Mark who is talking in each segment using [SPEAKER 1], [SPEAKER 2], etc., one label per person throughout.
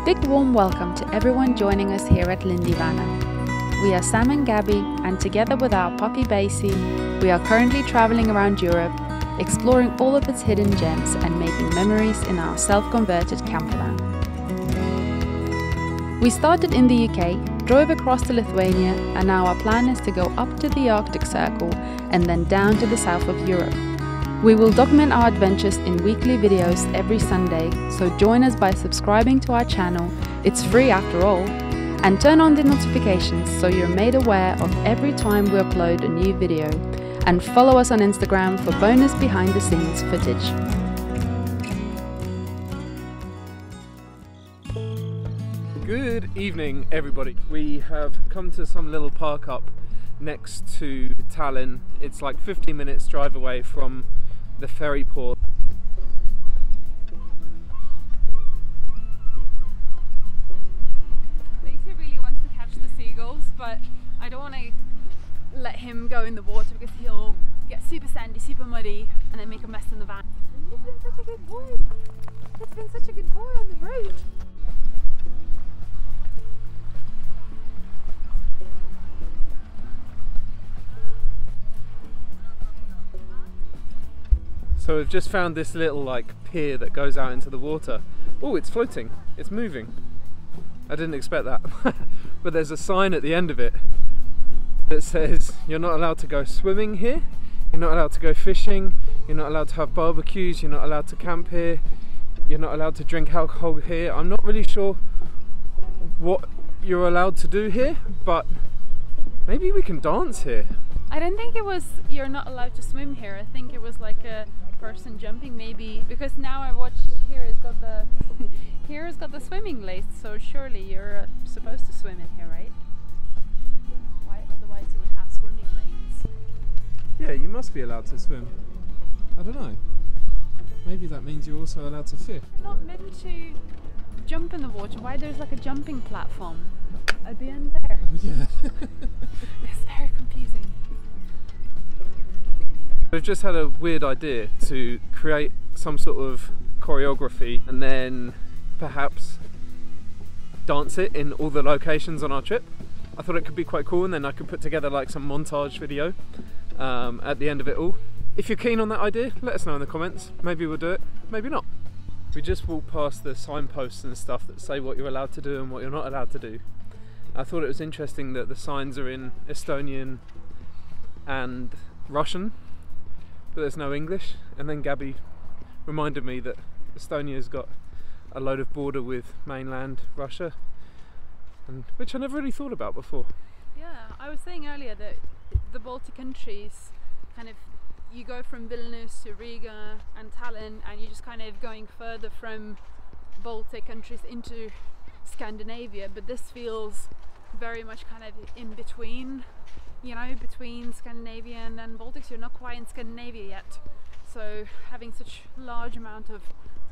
[SPEAKER 1] big warm welcome to everyone joining us here at Lindy Hop. We are Sam and Gabi, and together with our puppy Basie, we are currently traveling around Europe, exploring all of its hidden gems and making memories in our self-converted campervan. We started in the UK, drove across to Lithuania, and now our plan is to go up to the Arctic Circle and then down to the south of Europe. We will document our adventures in weekly videos every Sunday, so join us by subscribing to our channel, it's free after all, and turn on the notifications so you're made aware of every time we upload a new video, and follow us on Instagram for bonus behind the scenes footage.
[SPEAKER 2] Good evening everybody. We have come to some little park up next to Tallinn. It's like 15 minutes drive away from the ferry port.
[SPEAKER 1] Basie really wants to catch the seagulls, but I don't want to let him go in the water because he'll get super sandy, super muddy, and then make a mess in the van. He's been such a good boy. He's been such a good boy on the road.
[SPEAKER 2] So we've just found this little like pier that goes out into the water. Oh, it's floating, it's moving. I didn't expect that. But there's a sign at the end of it that says you're not allowed to go swimming here, you're not allowed to go fishing, you're not allowed to have barbecues, you're not allowed to camp here, you're not allowed to drink alcohol here. I'm not really sure what you're allowed to do here, but maybe we can dance here.
[SPEAKER 1] I don't think it was you're not allowed to swim here. I think it was like a person jumping maybe, because now I watched here it's got the here it's got the swimming lace, so surely you're supposed to swim in here, right? Why otherwise you would have swimming lanes?
[SPEAKER 2] Yeah, you must be allowed to swim. I don't know. Maybe that means you're also allowed to fish.
[SPEAKER 1] You're not meant to jump in the water. Why there's like a jumping platform at the end there?
[SPEAKER 2] Oh, yeah.
[SPEAKER 1] It's very confusing.
[SPEAKER 2] We've just had a weird idea to create some sort of choreography and then perhaps dance it in all the locations on our trip. I thought it could be quite cool, and then I could put together like some montage video at the end of it all. If you're keen on that idea, let us know in the comments. Maybe we'll do it, maybe not. We just walked past the signposts and stuff that say what you're allowed to do and what you're not allowed to do. I thought it was interesting that the signs are in Estonian and Russian, but there's no English. And then Gabi reminded me that Estonia's got a load of border with mainland Russia, and which I never really thought about before.
[SPEAKER 1] Yeah, I was saying earlier that the Baltic countries, kind of, you go from Vilnius to Riga and Tallinn, and you're just kind of going further from Baltic countries into Scandinavia, but this feels very much kind of in between. You know, between Scandinavian and Baltics, you're not quite in Scandinavia yet. So having such large amount of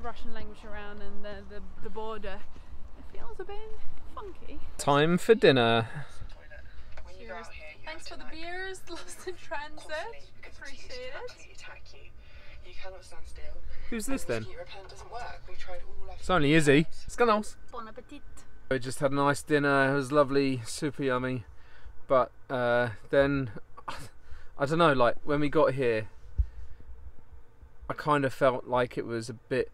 [SPEAKER 1] Russian language around and the border, it feels a bit funky.
[SPEAKER 2] Time for dinner.
[SPEAKER 1] Cheers. Thanks for the beers, lost in transit. Appreciate it.
[SPEAKER 2] Who's this then? It's only Izzy. Scanals.
[SPEAKER 1] Bon appetit.
[SPEAKER 2] We just had a nice dinner, it was lovely, super yummy. But then, I don't know, like when we got here, I kind of felt like it was a bit,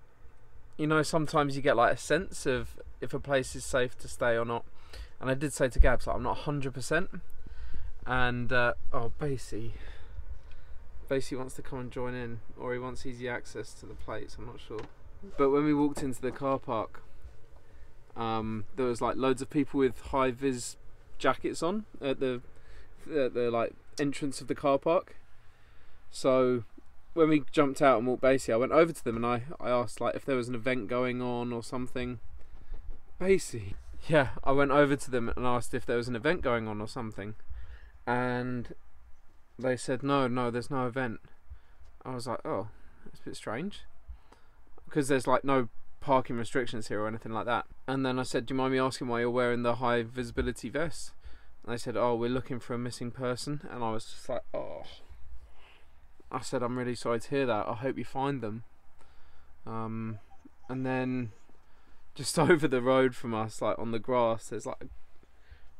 [SPEAKER 2] you know, sometimes you get like a sense of if a place is safe to stay or not. And I did say to Gabs, like, I'm not 100%. And, oh, Basie wants to come and join in, or he wants easy access to the place, I'm not sure. But when we walked into the car park, there was like loads of people with high-vis jackets on at the like entrance of the car park. So when we jumped out and walked Basie, I went over to them and I asked like if there was an event going on or something. Basie. Yeah, I went over to them and asked if there was an event going on or something, and they said no, there's no event. I was like, oh, that's a bit strange, because there's like no parking restrictions here or anything like that. And then I said, do you mind me asking why you're wearing the high visibility vest? And they said, oh, we're looking for a missing person. And I was just like, oh. I said, I'm really sorry to hear that, I hope you find them. And then just over the road from us, like on the grass, there's like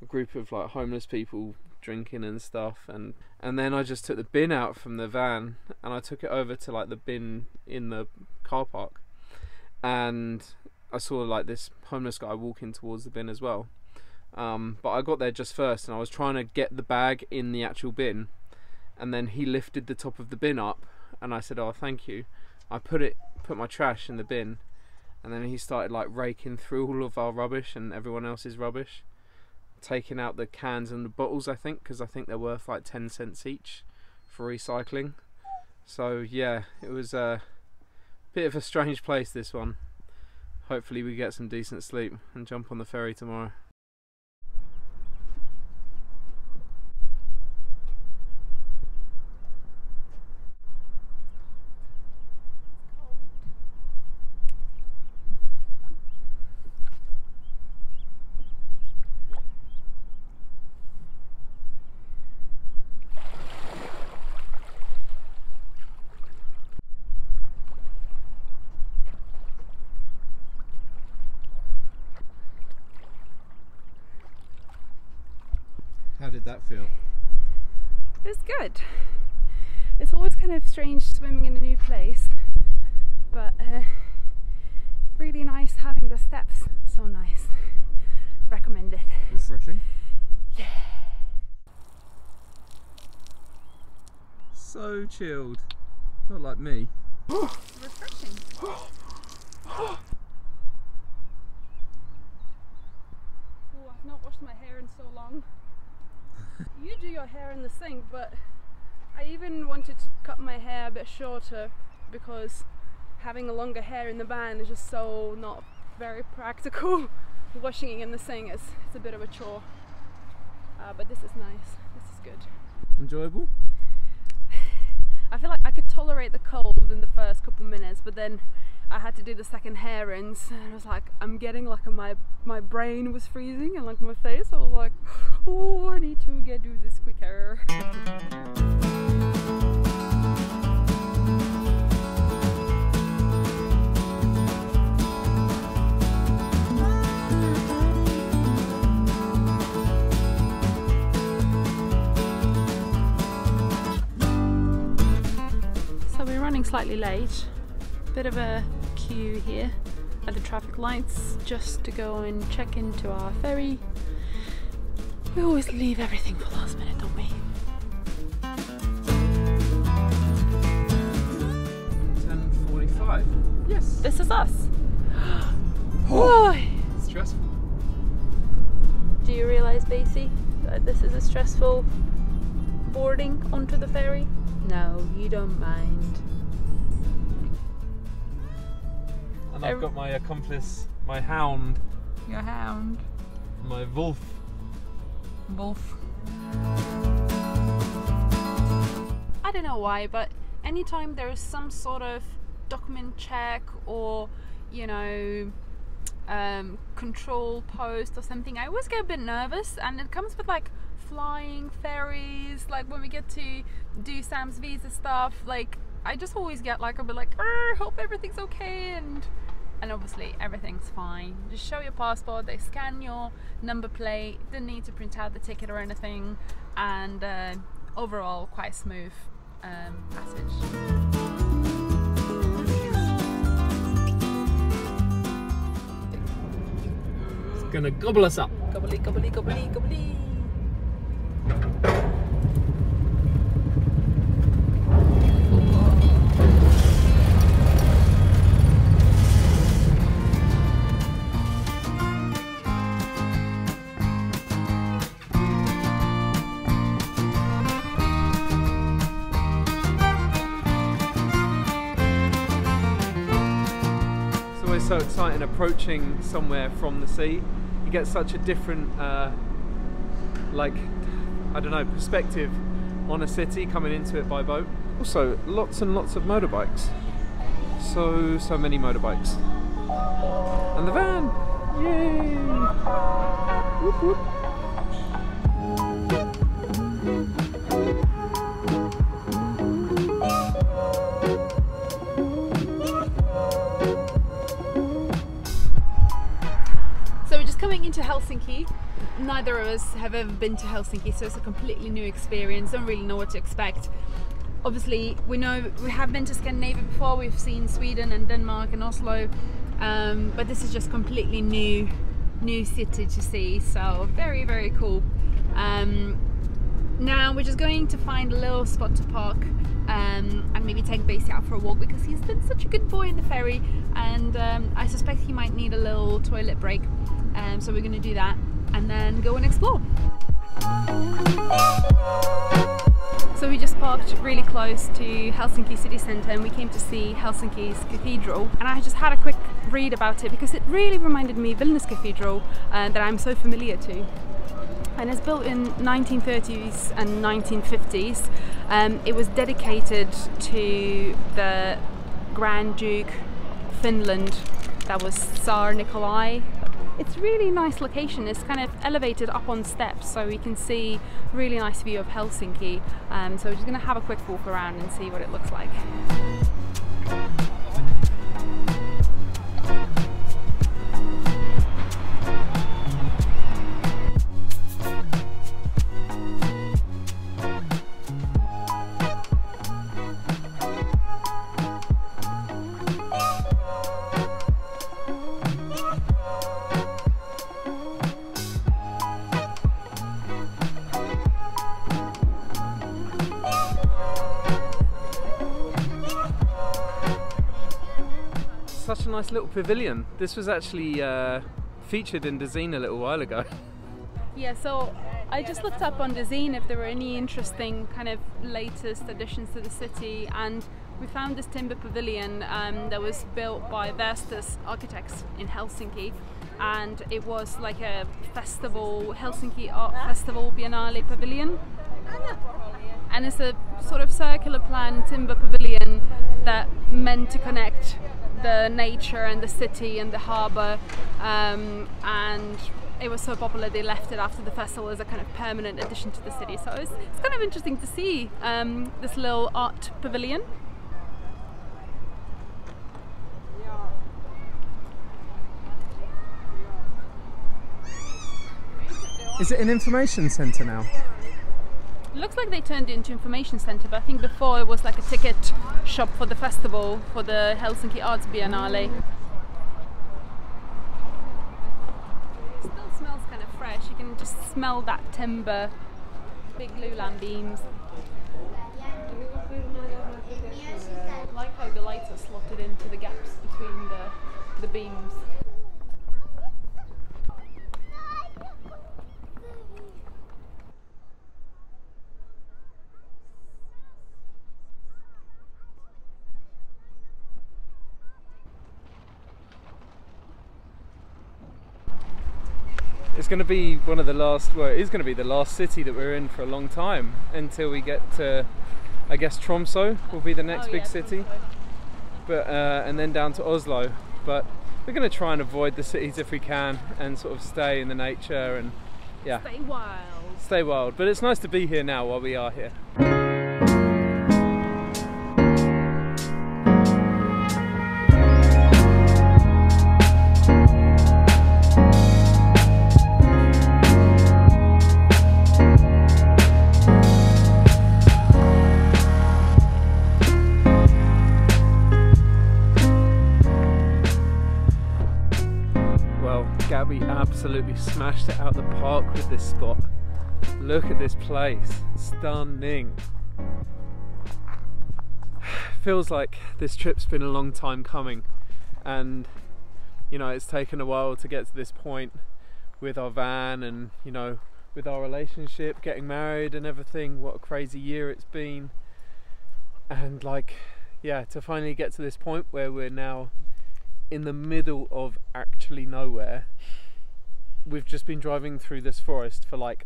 [SPEAKER 2] a group of like homeless people drinking and stuff, and then I just took the bin out from the van and I took it over to like the bin in the car park, and I saw like this homeless guy walking towards the bin as well, but I got there just first and I was trying to get the bag in the actual bin, and then he lifted the top of the bin up and I said, oh thank you. I put my trash in the bin, and then he started like raking through all of our rubbish and everyone else's rubbish, taking out the cans and the bottles, I think, because I think they're worth like 10 cents each for recycling. So yeah, it was a bit of a strange place, this one. Hopefully we get some decent sleep and jump on the ferry tomorrow. How did that feel?
[SPEAKER 1] It was good. It's always kind of strange swimming in a new place, but really nice having the steps. So nice. Recommend it.
[SPEAKER 2] Refreshing?
[SPEAKER 1] Yeah.
[SPEAKER 2] So chilled. Not like me.
[SPEAKER 1] Refreshing. Oh, I've not washed my hair in so long. You do your hair in the sink, but I even wanted to cut my hair a bit shorter because having a longer hair in the van is just so not very practical. Washing it in the sink it's a bit of a chore, but this is nice. This is good.
[SPEAKER 2] Enjoyable?
[SPEAKER 1] I feel like I could tolerate the cold in the first couple minutes, but then I had to do the second hair rinse and I was like, I'm getting like my brain was freezing and like my face, I was like, oh, I need to do this quicker. So we're running slightly late. Bit of a queue here at the traffic lights just to go and check into our ferry. We always leave everything for last minute, don't we?
[SPEAKER 2] 10:45. Yes.
[SPEAKER 1] This is us. Oh.
[SPEAKER 2] Stressful.
[SPEAKER 1] Do you realise, Basie, that this is a stressful boarding onto the ferry? No, you don't mind.
[SPEAKER 2] And I've got my accomplice, my hound.
[SPEAKER 1] Your hound.
[SPEAKER 2] My wolf.
[SPEAKER 1] Wolf. I don't know why, but anytime there is some sort of document check or, you know, control post or something, I always get a bit nervous, and it comes with like flying ferries, like when we get to do Sam's visa stuff, like I just always get like a bit like, hope everything's okay, and obviously everything's fine. Just show your passport, they scan your number plate, didn't need to print out the ticket or anything, and overall quite smooth passage.
[SPEAKER 2] It's gonna gobble us up.
[SPEAKER 1] Gobbly, gobbly, gobbly, gobbly.
[SPEAKER 2] So exciting approaching somewhere from the sea. You get such a different like, I don't know, perspective on a city coming into it by boat. Also lots and lots of motorbikes, so many motorbikes, and the van, yay! Whoop, whoop.
[SPEAKER 1] coming into Helsinki. Neither of us have ever been to Helsinki, so it's a completely new experience. Don't really know what to expect. Obviously, we know we have been to Scandinavia before. We've seen Sweden and Denmark and Oslo, but this is just completely new city to see. So very, very cool. Now we're just going to find a little spot to park and maybe take Basie out for a walk, because he's been such a good boy in the ferry, and I suspect he might need a little toilet break. So we're going to do that and then go and explore. So we just parked really close to Helsinki city centre, and we came to see Helsinki's cathedral, and I just had a quick read about it because it really reminded me of Vilnius Cathedral that I'm so familiar to. And it's built in 1930s and 1950s. It was dedicated to the Grand Duke of Finland, that was Tsar Nikolai. It's a really nice location. It's kind of elevated up on steps, so we can see a really nice view of Helsinki. So we're just going to have a quick walk around and see what it looks like.
[SPEAKER 2] Such a nice little pavilion. This was actually featured in Design a little while ago.
[SPEAKER 1] Yeah, so I just looked up on Design if there were any interesting kind of latest additions to the city, and we found this timber pavilion that was built by Vestas Architects in Helsinki, and it was like a festival, Helsinki Art Festival Biennale pavilion. And it's a sort of circular plan timber pavilion that meant to connect the nature and the city and the harbour, and it was so popular they left it after the festival as a kind of permanent addition to the city. So it's kind of interesting to see this little art pavilion.
[SPEAKER 2] Is it an information centre now?
[SPEAKER 1] It looks like they turned it into information centre, but I think before it was like a ticket shop for the festival, for the Helsinki Arts Biennale. It still smells kind of fresh. You can just smell that timber, big Lulan beams. I like how the lights are slotted into the gaps between the beams.
[SPEAKER 2] It's going to be one of the last, well, it is going to be the last city that we're in for a long time, until we get to, I guess, Tromsø will be the next big city, but and then down to Oslo. But we're going to try and avoid the cities if we can, and sort of stay in the nature and
[SPEAKER 1] Stay wild.
[SPEAKER 2] Stay wild. But it's nice to be here now while we are here. Gabi absolutely smashed it out the park with this spot. Look at this place, stunning. Feels like this trip's been a long time coming, and you know, it's taken a while to get to this point with our van, and you know, with our relationship, getting married and everything. What a crazy year it's been, and like, yeah, to finally get to this point where we're now in the middle of actually nowhere. We've just been driving through this forest for like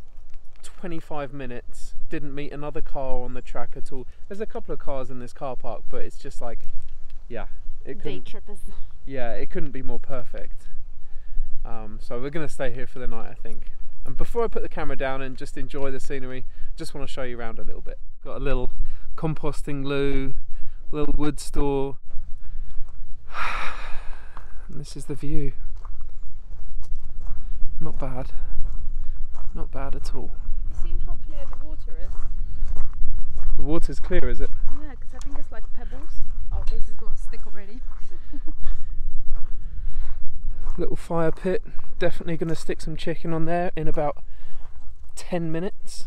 [SPEAKER 2] 25 minutes, didn't meet another car on the track at all. There's a couple of cars in this car park, but it's just like, yeah, it couldn't, yeah, it couldn't be more perfect. So we're gonna stay here for the night, I think. And before I put the camera down and just enjoy the scenery, just want to show you around a little bit. Got a little composting loo, little wood store. And this is the view. not bad. Not bad at all.
[SPEAKER 1] Have you seen how clear the water is?
[SPEAKER 2] The water's clear, is it?
[SPEAKER 1] Yeah, because I think it's like pebbles. Oh, this has got a stick already.
[SPEAKER 2] Little fire pit. Definitely going to stick some chicken on there in about 10 minutes.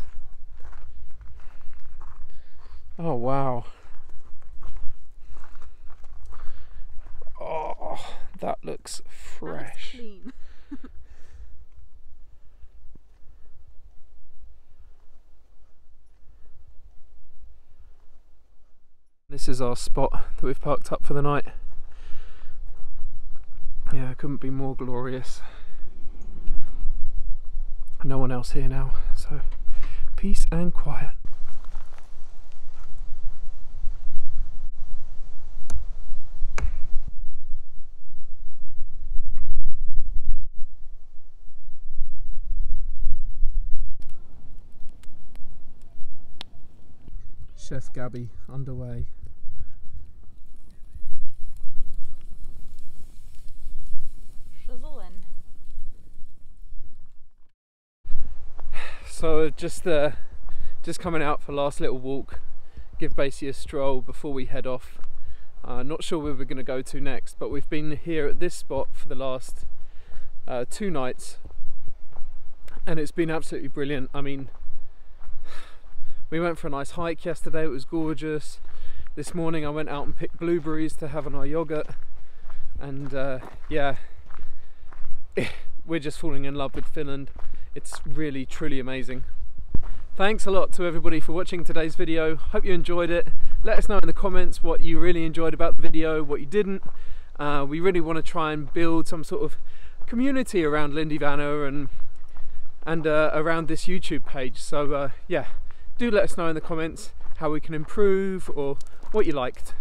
[SPEAKER 2] Oh wow. Oh, that looks fresh.
[SPEAKER 1] That looks clean.
[SPEAKER 2] This is our spot that we've parked up for the night. Yeah, it couldn't be more glorious. No one else here now, so peace and quiet. Chef Gabi underway.
[SPEAKER 1] Sizzling.
[SPEAKER 2] So just coming out for last little walk, give Basie a stroll before we head off. Not sure where we're going to go to next, but we've been here at this spot for the last 2 nights, and it's been absolutely brilliant. I mean, we went for a nice hike yesterday, it was gorgeous. This morning I went out and picked blueberries to have on our yogurt, and yeah, we're just falling in love with Finland. It's really truly amazing. Thanks a lot to everybody for watching today's video. Hope you enjoyed it. Let us know in the comments what you really enjoyed about the video, what you didn't. We really want to try and build some sort of community around Lindy Vanna and around this YouTube page. So yeah, do let us know in the comments how we can improve or what you liked.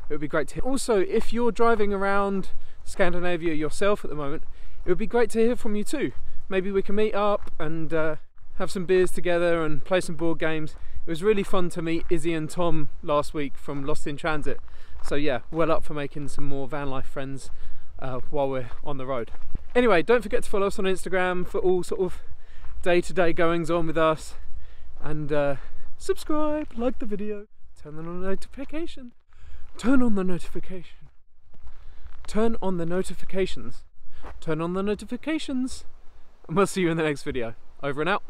[SPEAKER 2] It would be great to hear. Also, if you're driving around Scandinavia yourself at the moment, it would be great to hear from you too. Maybe we can meet up and have some beers together and play some board games. It was really fun to meet Izzy and Tom last week from Lost in Transit. So yeah, well up for making some more van life friends while we're on the road. Anyway, don't forget to follow us on Instagram for all sort of day-to-day goings on with us. And subscribe, like the video, turn on the notification. Turn on the notification. Turn on the notifications. Turn on the notifications. And we'll see you in the next video. Over and out.